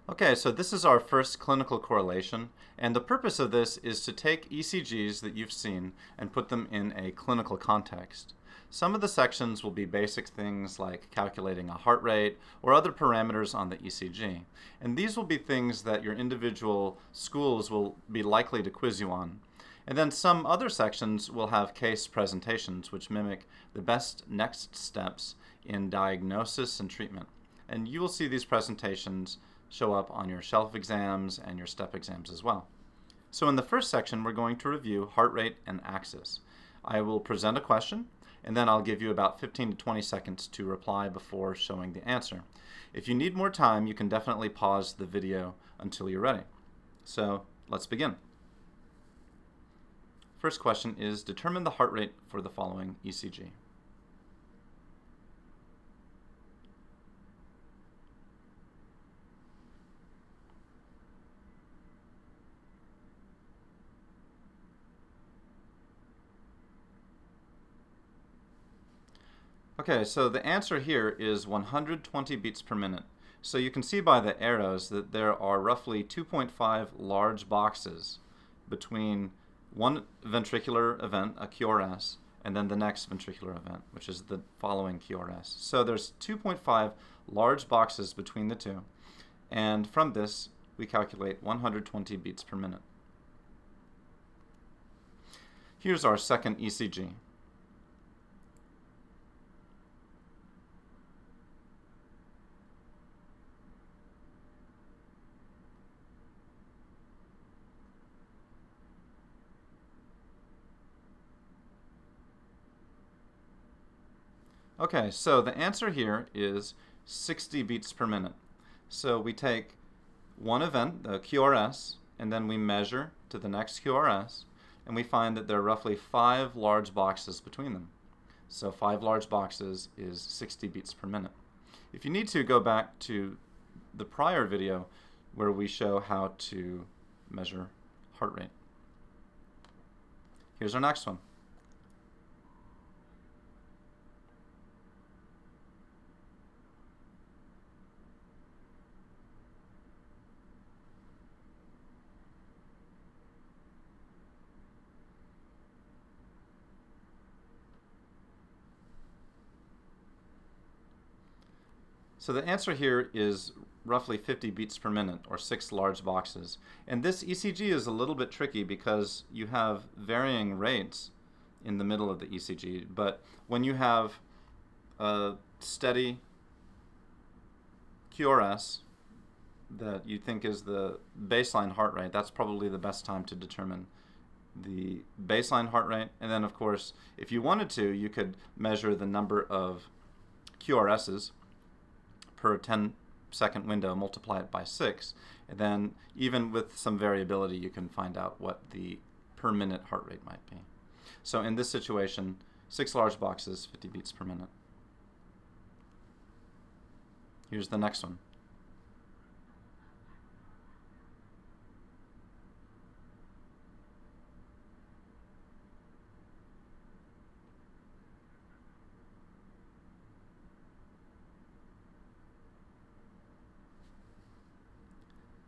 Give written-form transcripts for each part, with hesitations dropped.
Okay, so this is our first clinical correlation, and the purpose of this is to take ECGs that you've seen and put them in a clinical context. Some of the sections will be basic things like calculating a heart rate or other parameters on the ECG, and these will be things that your individual schools will be likely to quiz you on. And then some other sections will have case presentations which mimic the best next steps in diagnosis and treatment. And you will see these presentations show up on your shelf exams and your step exams as well. So in the first section, we're going to review heart rate and axis. I will present a question, and then I'll give you about 15 to 20 seconds to reply before showing the answer. If you need more time, you can definitely pause the video until you're ready. So let's begin. First question is, determine the heart rate for the following ECG. Okay, so the answer here is 120 beats per minute. So you can see by the arrows that there are roughly 2.5 large boxes between one ventricular event, a QRS, and then the next ventricular event, which is the following QRS. So there's 2.5 large boxes between the two, and from this we calculate 120 beats per minute. Here's our second ECG. Okay, so the answer here is 60 beats per minute. So we take one event, the QRS, and then we measure to the next QRS, and we find that there are roughly 5 large boxes between them. So 5 large boxes is 60 beats per minute. If you need to, go back to the prior video where we show how to measure heart rate. Here's our next one. So the answer here is roughly 50 beats per minute, or 6 large boxes. And this ECG is a little bit tricky because you have varying rates in the middle of the ECG, but when you have a steady QRS that you think is the baseline heart rate, that's probably the best time to determine the baseline heart rate. And then, of course, if you wanted to, you could measure the number of QRSs per 10-second window, multiply it by 6, and then even with some variability you can find out what the per minute heart rate might be. So in this situation, 6 large boxes, 50 beats per minute. Here's the next one.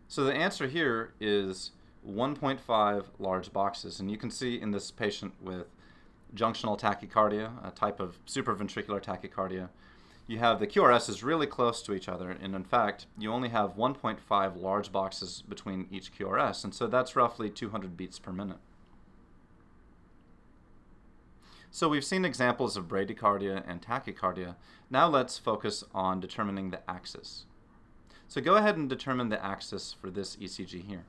So the answer here is 1.5 large boxes, and you can see in this patient with junctional tachycardia, a type of supraventricular tachycardia, you have the QRSs really close to each other, and in fact you only have 1.5 large boxes between each QRS, and so that's roughly 200 beats per minute. So we've seen examples of bradycardia and tachycardia. Now let's focus on determining the axis. So go ahead and determine the axis for this ECG here.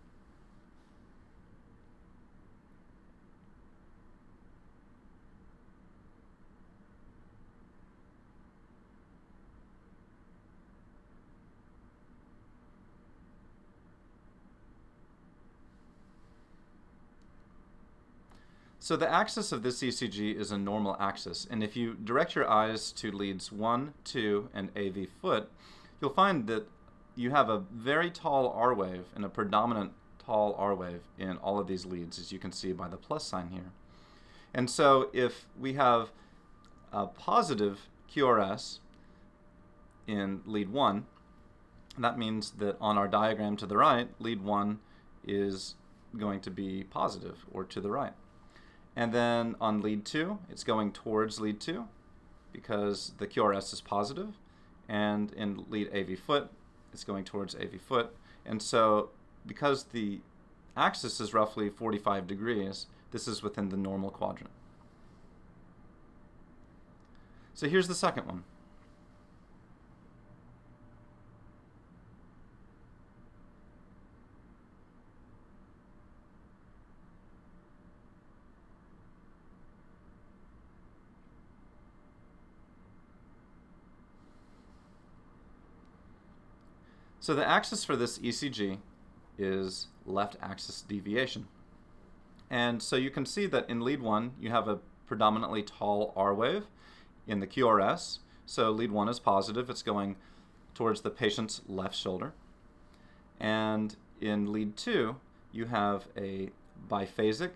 So the axis of this ECG is a normal axis, and if you direct your eyes to leads 1, 2, and AV foot, you'll find that you have a very tall R wave and a predominant tall R wave in all of these leads, as you can see by the plus sign here. And so if we have a positive QRS in lead 1, that means that on our diagram to the right, lead 1 is going to be positive or to the right. And then on lead 2, it's going towards lead 2 because the QRS is positive. And in lead AV foot, it's going towards AV foot. And so because the axis is roughly 45 degrees, this is within the normal quadrant. So here's the second one. So the axis for this ECG is left axis deviation. And so you can see that in lead 1, you have a predominantly tall R wave in the QRS. So lead 1 is positive. It's going towards the patient's left shoulder. And in lead 2, you have a biphasic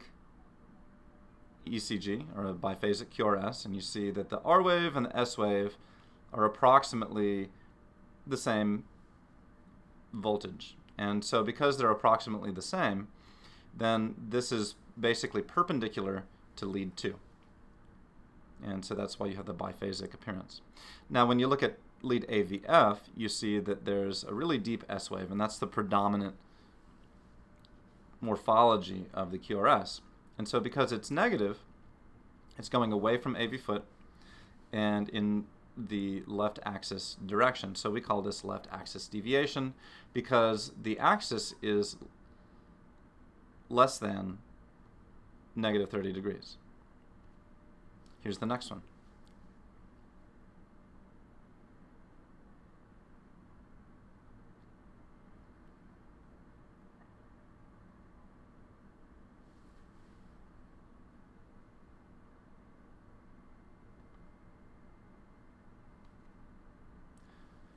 ECG, or a biphasic QRS, and you see that the R wave and the S wave are approximately the same voltage. And so because they're approximately the same, then this is basically perpendicular to lead 2. And so that's why you have the biphasic appearance. Now when you look at lead AVF, you see that there's a really deep S wave, and that's the predominant morphology of the QRS. And so because it's negative, it's going away from AV foot and in the left axis direction. So we call this left axis deviation because the axis is less than negative 30 degrees. Here's the next one.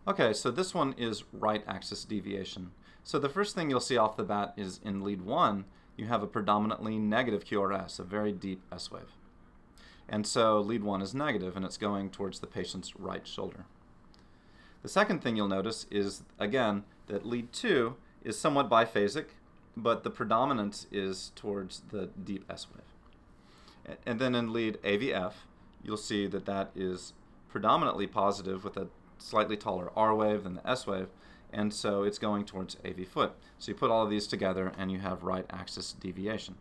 Okay, so this one is right axis deviation. So the first thing you'll see off the bat is in lead 1, you have a predominantly negative QRS, a very deep S wave. And so lead 1 is negative, and it's going towards the patient's right shoulder. The second thing you'll notice is, again, that lead 2 is somewhat biphasic, but the predominance is towards the deep S wave. And then in lead AVF, you'll see that that is predominantly positive with a slightly taller R wave than the S wave, and so it's going towards AV foot. So you put all of these together and you have right axis deviation.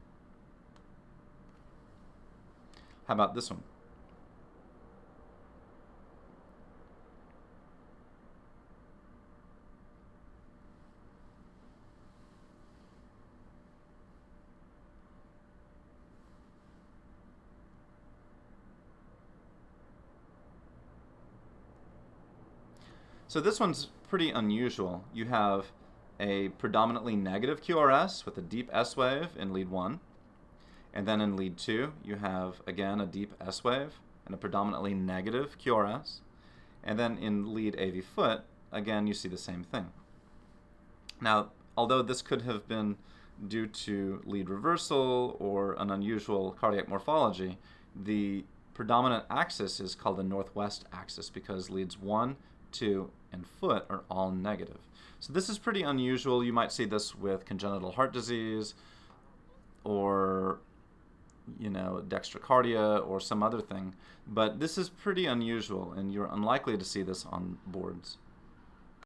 How about this one? So this one's pretty unusual. You have a predominantly negative QRS with a deep S wave in lead 1. And then in lead 2, you have, again, a deep S wave and a predominantly negative QRS. And then in lead AV foot, again, you see the same thing. Now, although this could have been due to lead reversal or an unusual cardiac morphology, the predominant axis is called the northwest axis because leads 1, 2, and foot are all negative. So this is pretty unusual. You might see this with congenital heart disease or dextrocardia or some other thing, but this is pretty unusual and you're unlikely to see this on boards.